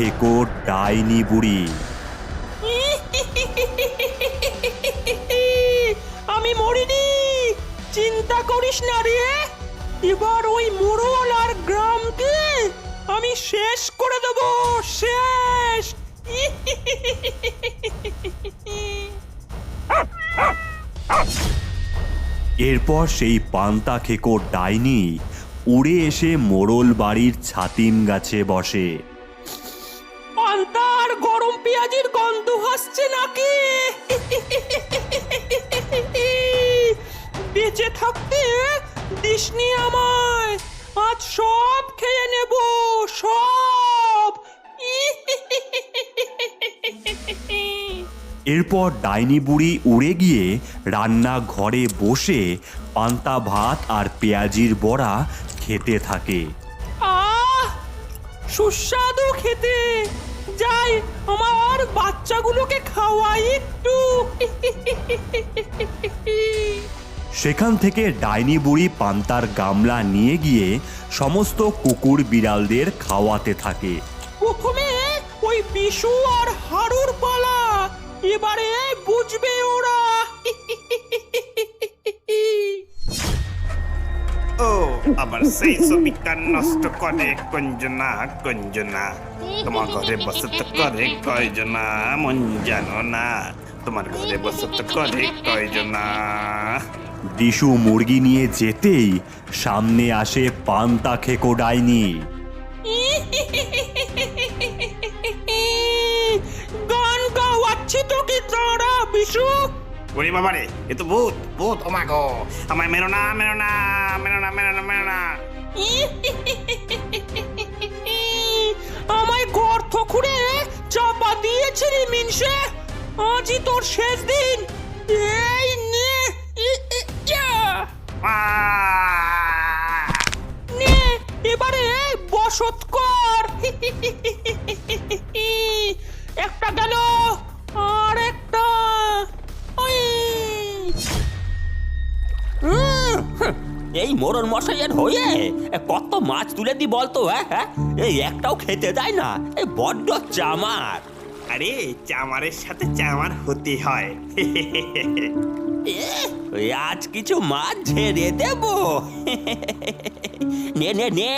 খেকো ডাইনি বুড়ি। আমি মরিনি, চিন্তা করিস না রে। এবার ওই মোড়ল আর গ্রামকে আমি শেষ করে দেব, শেষ। এরপর সেই পান্তা খেকো ডাইনি উড়ে এসে মোড়ল বাড়ির ছাতিম গাছে বসে। পান্তা আর গরম পেঁয়াজের গন্ধ আসছে নাকি? বেঁচে থাকতে দিসনি আমায়, আজ সব খেয়ে নেব, সব। এরপর ডাইনি বুড়ি উড়ে গিয়ে রান্নাঘরে বসে পান্তা ভাত আর পেঁয়াজির বড়া খেতে থাকে। আহ, সুস্বাদু খেতে। যাই, আমার বাচ্চাগুলোকে খাওয়াই একটু। সেখান থেকে ডাইনি বুড়ি পান্তার গামলা নিয়ে গিয়ে সমস্ত কুকুর বিড়ালদের খাওয়াতে থাকে। প্রথমে ওই বিশু আর হারুর পালা, এবারে বুঝবে ওরা। ও আবার সেই ছবিটা নষ্ট করে কঞ্জনা, কঞ্জনা। তোমার ঘরে বসে তো করে কয়জনা, মন জানো না? তোমার ঘরে বসে তো করে কয়জনা। বিশু মুরগি নিয়ে যেতেই সামনে আসে পান্তা খেকো ডাইনি। গান গাওয়াচ্ছি তো কি তোরা, বিশু? ওরে বাবারে, এ তো ভূত, ভূত। ও মা গো, আমায় মেরো না, মেরো না, মেরো না, মেরো না, মেরো না। আমায় গর্ত খুঁড়ে চাপা দিয়েছিলি মিনসে, আজই তোর শেষ দিন। এই নে, নে, এবারে বসত কর। একটা গেল, আর একটা। এই মোড়ল মশাইয়ের হয়ে কত মাছ তুলে দি বলতো? হ্যাঁ, এই একটাও খেতে দেয় না, এই বড্ড চামার। আরে চামারের সাথে চামার হতে হয়। আজ কিছু মাছ ঝেড়ে দেবো। নে নে নে।